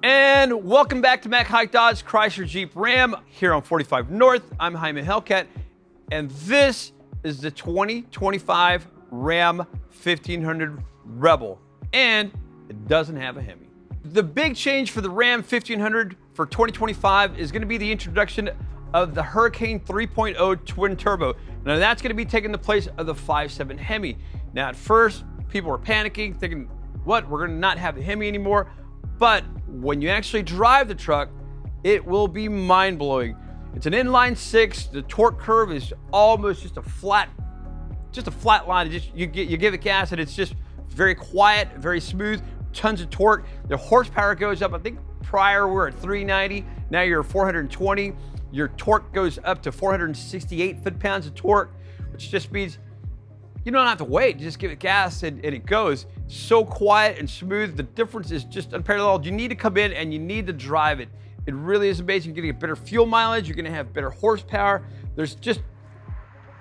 And welcome back to Mac Haik Dodge Chrysler Jeep Ram here on 45 North. I'm Jaime Hellcat, and this is the 2025 Ram 1500 Rebel, and it doesn't have a Hemi. The big change for the Ram 1500 for 2025 is going to be the introduction of the Hurricane 3.0 twin turbo. Now that's going to be taking the place of the 5.7 Hemi. Now at first, people were panicking, thinking, what, we're going to not have the Hemi anymore? But when you actually drive the truck, it will be mind-blowing. It's an inline six. The torque curve is almost just a flat line. You give it gas and it's just very quiet, very smooth, tons of torque. The horsepower goes up. I think prior we were at 390. Now you're at 420. Your torque goes up to 468 foot-pounds of torque, which just means you don't have to wait. You just give it gas and it goes. So quiet and smooth. The difference is just unparalleled. You need to come in and you need to drive it. It really is amazing. You're gonna get better fuel mileage. You're gonna have better horsepower. There's just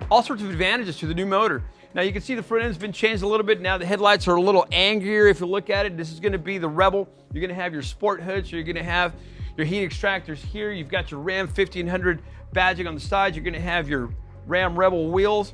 all sorts of advantages to the new motor. Now you can see the front end's been changed a little bit. Now the headlights are a little angrier if you look at it. This is gonna be the Rebel. You're gonna have your sport hood, so you're gonna have your heat extractors here. You've got your Ram 1500 badging on the side. You're gonna have your Ram Rebel wheels.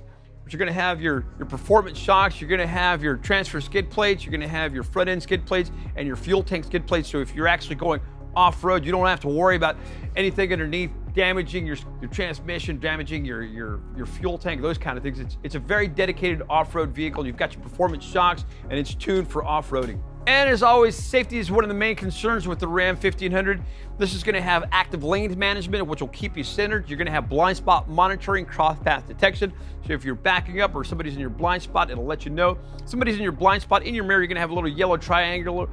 You're going to have your performance shocks, you're going to have your transfer skid plates, you're going to have your front end skid plates and your fuel tank skid plates. So if you're actually going off-road, you don't have to worry about anything underneath damaging your transmission, damaging your fuel tank, those kind of things. It's a very dedicated off-road vehicle. You've got your performance shocks and it's tuned for off-roading. And as always, safety is one of the main concerns with the Ram 1500. This is going to have active lane management, which will keep you centered. You're going to have blind spot monitoring, cross path detection. So if you're backing up or somebody's in your blind spot, it'll let you know. Somebody's in your blind spot in your mirror, you're going to have a little yellow triangle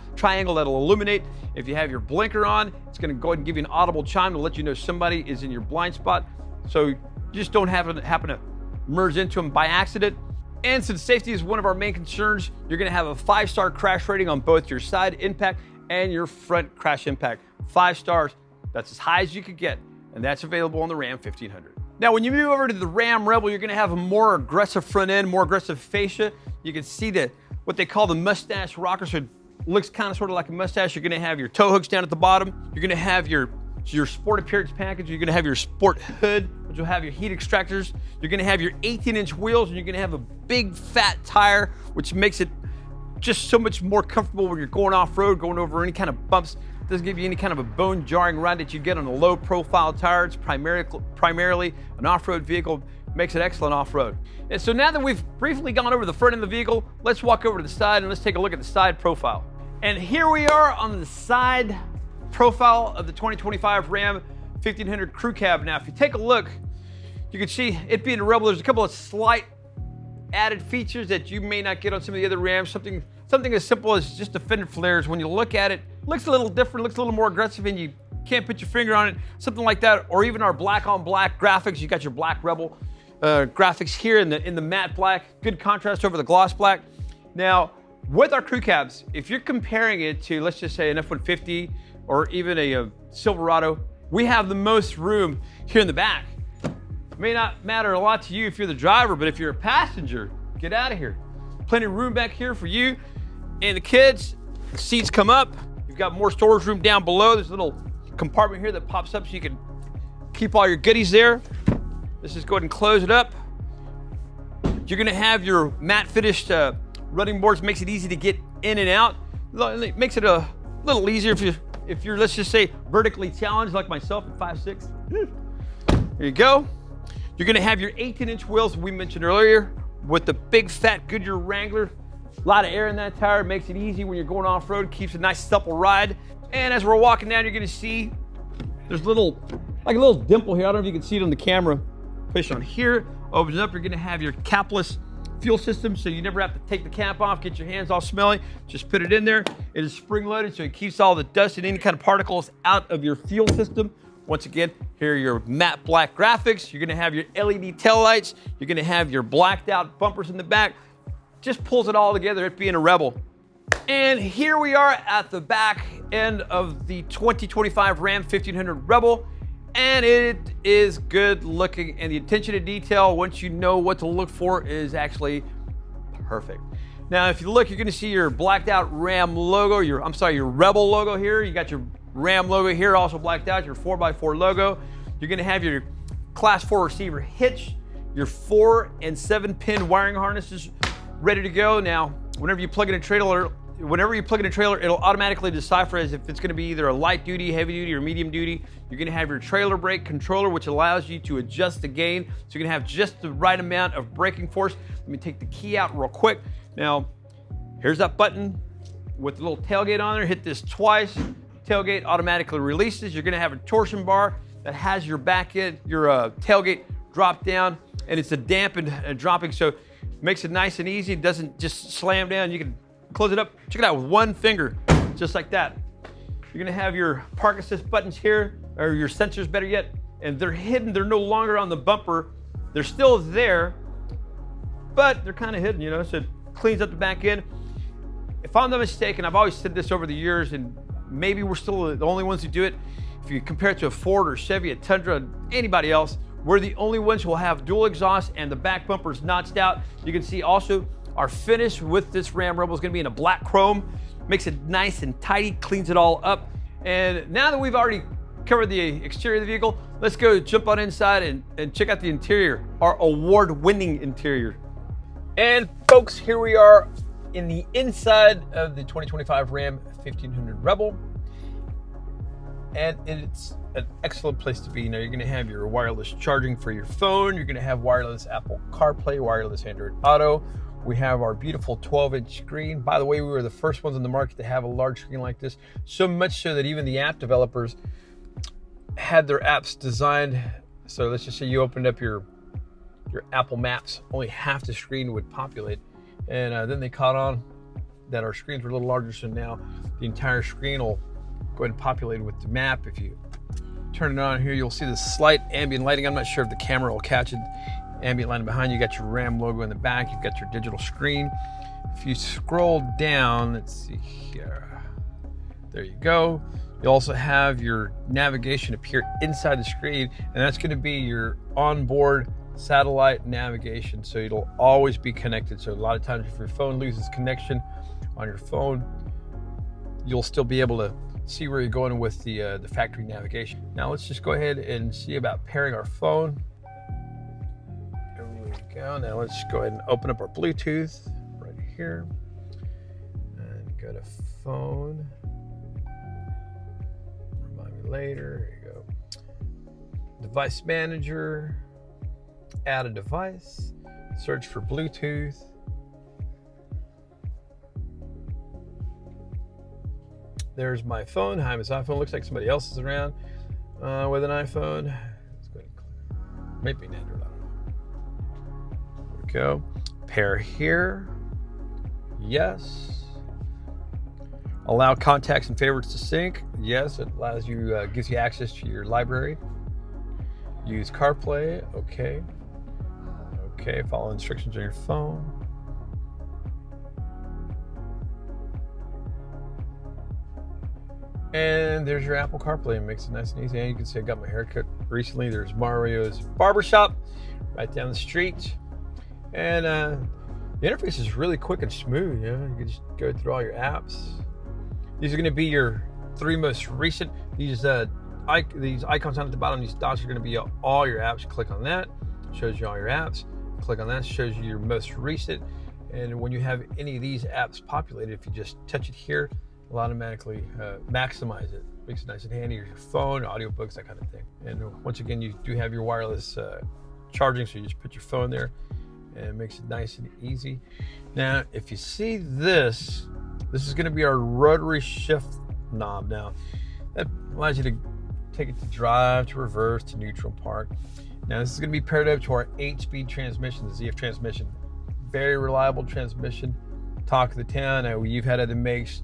that'll illuminate. If you have your blinker on, it's going to go ahead and give you an audible chime to let you know somebody is in your blind spot. So you just don't happen to merge into them by accident. And since safety is one of our main concerns, you're going to have a 5-star crash rating on both your side impact and your front crash impact. 5 stars, that's as high as you could get, and that's available on the Ram 1500. Now, when you move over to the Ram Rebel, you're going to have a more aggressive front end, more aggressive fascia. You can see what they call the mustache rocker, so it looks kind of sort of like a mustache. You're going to have your tow hooks down at the bottom. You're going to have your sport appearance package. You're going to have your sport hood, which will have your heat extractors. You're going to have your 18-inch wheels, and you're going to have a big fat tire, which makes it just so much more comfortable when you're going off-road, going over any kind of bumps. It doesn't give you any kind of a bone-jarring ride that you get on a low-profile tire. It's primarily an off-road vehicle. Makes it excellent off-road. And so now that we've briefly gone over the front end of the vehicle, let's walk over to the side and let's take a look at the side profile. And here we are on the side profile of the 2025 Ram 1500 Crew Cab. Now, if you take a look, you can see it being a Rebel. There's a couple of slight added features that you may not get on some of the other Rams. Something as simple as just the fender flares. When you look at it, looks a little different, looks a little more aggressive, and you can't put your finger on it. Something like that, or even our black on black graphics. You got your black Rebel graphics here in the matte black. Good contrast over the gloss black. Now, with our crew cabs, if you're comparing it to, let's just say, an F-150 or even a Silverado, we have the most room here in the back. It may not matter a lot to you if you're the driver, but if you're a passenger, get out of here. Plenty of room back here for you and the kids. The seats come up. You've got more storage room down below. There's a little compartment here that pops up so you can keep all your goodies there. Let's just go ahead and close it up. You're gonna have your matte finished running boards. Makes it easy to get in and out. It makes it a little easier if you're, let's just say, vertically challenged like myself at 5'6". There you go. You're gonna have your 18-inch wheels we mentioned earlier with the big fat Goodyear Wrangler. A lot of air in that tire, makes it easy when you're going off-road, keeps a nice supple ride. And as we're walking down, you're gonna see there's like a little dimple here. I don't know if you can see it on the camera. Push on here, opens up. You're gonna have your capless fuel system, so you never have to take the cap off, get your hands all smelly. Just put it in there. It is spring-loaded, so it keeps all the dust and any kind of particles out of your fuel system. Once again, here are your matte black graphics. You're gonna have your LED taillights. You're gonna have your blacked out bumpers in the back. Just pulls it all together, it being a Rebel. And here we are at the back end of the 2025 Ram 1500 Rebel. And it is good looking, and the attention to detail, once you know what to look for, is actually perfect. Now, if you look, you're gonna see your blacked out Ram logo, your Rebel logo here. You got your Ram logo here, also blacked out, your 4x4 logo. You're gonna have your class 4 receiver hitch, your 4 and 7 pin wiring harnesses ready to go. Now, whenever you plug in a trailer, it'll automatically decipher as if it's gonna be either a light duty, heavy duty, or medium duty. You're gonna have your trailer brake controller, which allows you to adjust the gain. So you're gonna have just the right amount of braking force. Let me take the key out real quick. Now, here's that button with the little tailgate on there. Hit this twice, tailgate automatically releases. You're gonna have a torsion bar that has your back end, your tailgate drop down, and it's a dampened dropping, so it makes it nice and easy. It doesn't just slam down. You can close it up, check it out, with one finger, just like that. You're gonna have your park assist buttons here, or your sensors better yet, and they're hidden. They're no longer on the bumper. They're still there, but they're kind of hidden, you know, so it cleans up the back end. If I'm not mistaken, I've always said this over the years, and maybe we're still the only ones who do it. If you compare it to a Ford or Chevy, a Tundra, anybody else, we're the only ones who will have dual exhaust and the back bumper is notched out. You can see also our finish with this Ram Rebel is gonna be in a black chrome. Makes it nice and tidy, cleans it all up. And now that we've already covered the exterior of the vehicle, let's go jump on inside and check out the interior, our award-winning interior. And folks, here we are in the inside of the 2025 Ram 1500 Rebel. And it's an excellent place to be. You know, you're gonna have your wireless charging for your phone. You're gonna have wireless Apple CarPlay, wireless Android Auto. We have our beautiful 12-inch screen. By the way, we were the first ones in the market to have a large screen like this. So much so that even the app developers had their apps designed. So let's just say you opened up your Apple Maps, only half the screen would populate. And then they caught on that our screens were a little larger. So now the entire screen will go ahead and populate with the map. If you turn it on here, you'll see the slight ambient lighting. I'm not sure if the camera will catch it. Ambient lighting behind you, got your Ram logo in the back, you've got your digital screen. If you scroll down, let's see here, there you go. You also have your navigation appear inside the screen, and that's going to be your onboard satellite navigation, so it'll always be connected. So a lot of times if your phone loses connection on your phone, you'll still be able to see where you're going with the factory navigation. Now let's just go ahead and see about pairing our phone. Go. Now let's go ahead and open up our Bluetooth right here and go to phone. Remind me later. Here you go. Device manager. Add a device. Search for Bluetooth. There's my phone. Hi, Miss iPhone. Looks like somebody else is around with an iPhone. Let's go ahead and click. Maybe an Android. Go. Pair here. Yes. Allow contacts and favorites to sync. Yes, it allows you, gives you access to your library. Use CarPlay. Okay. Okay, follow instructions on your phone. And there's your Apple CarPlay. It makes it nice and easy. And you can see I got my haircut recently. There's Mario's Barbershop right down the street. And the interface is really quick and smooth. You know, you can just go through all your apps. These are going to be your 3 most recent. These icons down at the bottom, these dots are going to be all your apps. Click on that, shows you all your apps. Click on that, shows you your most recent. And when you have any of these apps populated, if you just touch it here, it'll automatically maximize it. Makes it nice and handy. Your phone, audiobooks, that kind of thing. And once again, you do have your wireless charging, so you just put your phone there. And it makes it nice and easy. Now, if you see this is going to be our rotary shift knob. Now, that allows you to take it to drive, to reverse, to neutral, park. Now, this is going to be paired up to our 8-speed transmission, the ZF transmission. Very reliable transmission. Talk of the town. Now, you've had other makes,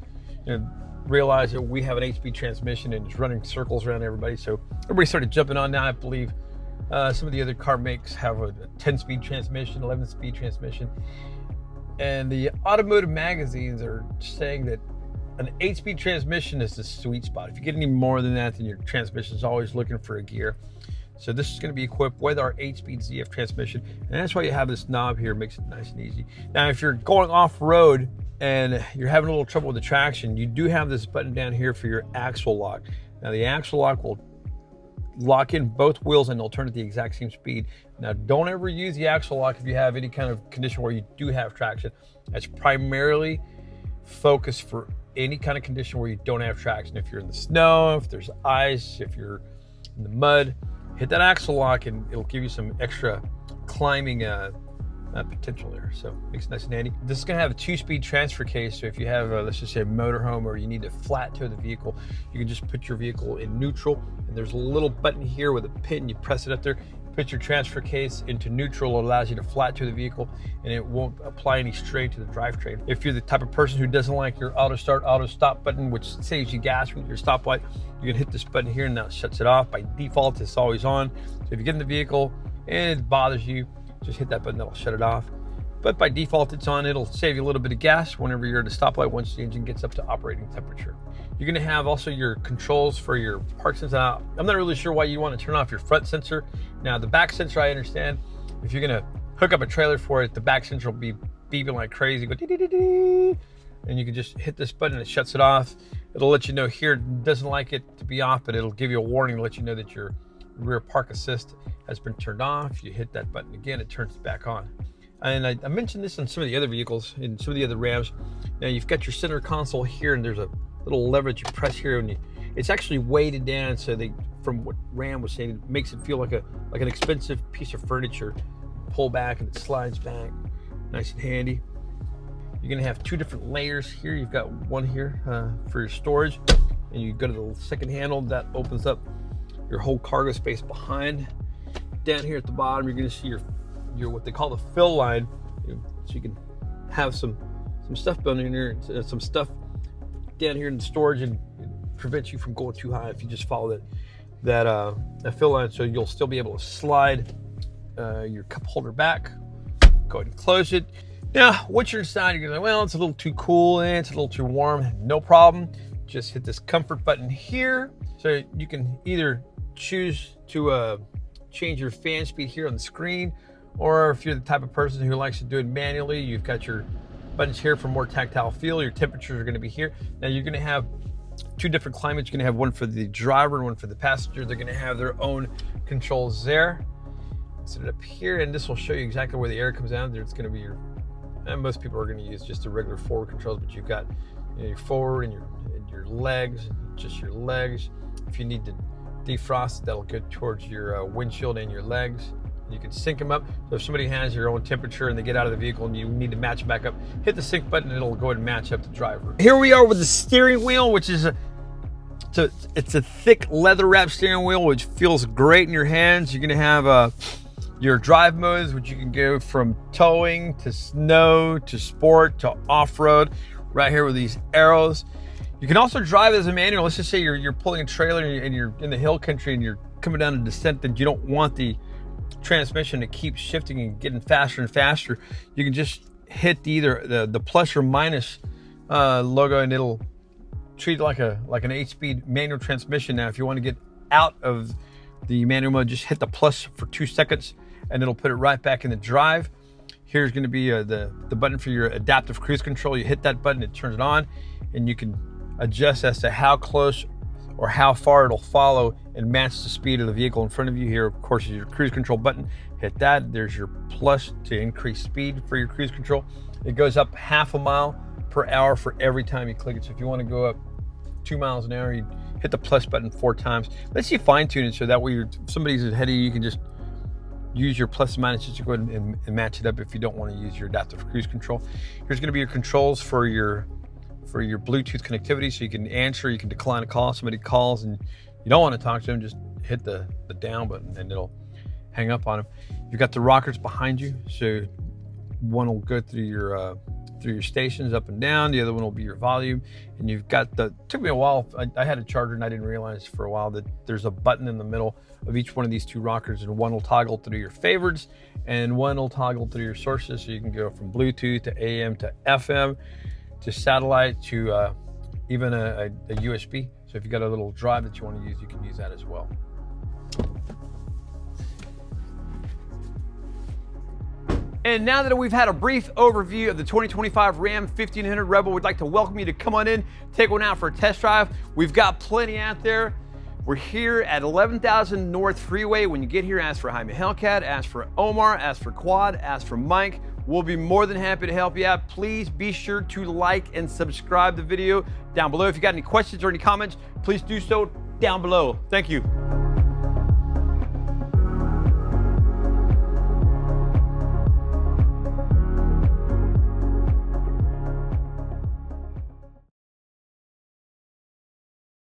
realize that we have an 8-speed transmission and it's running circles around everybody. So everybody started jumping on now, I believe. Some of the other car makes have a 10-speed transmission, 11-speed transmission. And the automotive magazines are saying that an 8-speed transmission is the sweet spot. If you get any more than that, then your transmission is always looking for a gear. So this is going to be equipped with our 8-speed ZF transmission, and that's why you have this knob here. It makes it nice and easy. Now, if you're going off-road and you're having a little trouble with the traction, you do have this button down here for your axle lock. Now, the axle lock will lock in both wheels and they'll turn at the exact same speed. Now, don't ever use the axle lock if you have any kind of condition where you do have traction. That's primarily focused for any kind of condition where you don't have traction. If you're in the snow, if there's ice, if you're in the mud, hit that axle lock and it'll give you some extra climbing potential there. So makes it nice and handy. This is going to have a 2-speed transfer case. So if you have, let's just say, a motorhome, or you need to flat tow the vehicle, you can just put your vehicle in neutral. And there's a little button here with a pin. You press it up there, put your transfer case into neutral. It allows you to flat tow the vehicle, and it won't apply any strain to the drivetrain. If you're the type of person who doesn't like your auto start, auto stop button, which saves you gas with your stoplight, you can hit this button here and that shuts it off. By default, it's always on. So if you get in the vehicle and it bothers you, just hit that button, that'll shut it off. But by default, it's on. It'll save you a little bit of gas whenever you're at a stoplight once the engine gets up to operating temperature. You're gonna have also your controls for your park sensor. Now, I'm not really sure why you want to turn off your front sensor. Now, the back sensor, I understand. If you're gonna hook up a trailer for it, the back sensor will be beeping like crazy, go dee-dee-dee-dee, and you can just hit this button and it shuts it off. It'll let you know here it doesn't like it to be off, but it'll give you a warning to let you know that your rear park assist has been turned off. You hit that button again, it turns it back on. And I mentioned this on some of the other vehicles, in some of the other Rams. Now, you've got your center console here, and there's a little lever that you press here, and it's actually weighted down. So from what Ram was saying, it makes it feel like an expensive piece of furniture. Pull back and it slides back, nice and handy. You're gonna have 2 different layers here. You've got one here for your storage, and you go to the second handle that opens up your whole cargo space behind. Down here at the bottom, you're gonna see your what they call the fill line, so you can have some stuff down in here, some stuff down here in the storage, and it prevents you from going too high if you just follow that fill line. So you'll still be able to slide your cup holder back. Go ahead and close it. Now, once you're inside, you're gonna say, well, it's a little too cool and it's a little too warm. No problem. Just hit this comfort button here. So you can either choose to change your fan speed here on the screen, or if you're the type of person who likes to do it manually, you've got your buttons here for more tactile feel. Your temperatures are going to be here. Now, you're going to have 2 different climates. You're going to have one for the driver and one for the passenger. They're going to have their own controls there. Set it up here, and this will show you exactly where the air comes out. There's going to be and most people are going to use just the regular forward controls, but you've got your forward and your legs, just your legs. If you need to defrost, that'll go towards your windshield and your legs. You can sync them up. So if somebody has your own temperature and they get out of the vehicle and you need to match them back up, hit the sync button and it'll go ahead and match up the driver. Here we are with the steering wheel, which is it's a thick leather wrap steering wheel, which feels great in your hands. You're gonna have your drive modes, which you can go from towing to snow to sport to off-road, right here with these arrows. You can also drive as a manual. Let's just say you're pulling a trailer and you're in the hill country and you're coming down a descent, and you don't want the transmission to keep shifting and getting faster and faster. You can just hit either the plus or minus logo, and it'll treat it like an 8-speed manual transmission. Now, if you want to get out of the manual mode, just hit the plus for 2 seconds, and it'll put it right back in the drive. Here's going to be the button for your adaptive cruise control. You hit that button, it turns it on, and you can adjust as to how close or how far it'll follow and match the speed of the vehicle in front of you. Here, of course, is your cruise control button. Hit that. There's your plus to increase speed for your cruise control. It goes up half a mile per hour for every time you click it. So if you want to go up 2 miles an hour, you hit the plus button 4 times. Let's see, fine tune it so that way somebody's ahead of you, you can just use your plus and minus just to go ahead and match it up if you don't want to use your adaptive cruise control. Here's going to be your controls for your Bluetooth connectivity, so you can answer, you can decline a call. Somebody calls and you don't want to talk to them, just hit the down button and it'll hang up on them. You've got the rockers behind you, so one will go through your stations up and down, the other one will be your volume, and you've got took me a while, I had a charger and I didn't realize for a while that there's a button in the middle of each one of these 2 rockers, and one will toggle through your favorites and one will toggle through your sources, so you can go from Bluetooth to AM to FM to satellite to even a USB. So if you got a little drive that you want to use, you can use that as well. And now that we've had a brief overview of the 2025 Ram 1500 Rebel, we'd like to welcome you to come on in, take one out for a test drive. We've got plenty out there. We're here at 11,000 North Freeway. When you get here, ask for Jaime Hellcat, ask for Omar, ask for Quad, ask for Mike. We'll be more than happy to help you out. Please be sure to like and subscribe the video down below. If you got any questions or any comments, please do so down below. Thank you.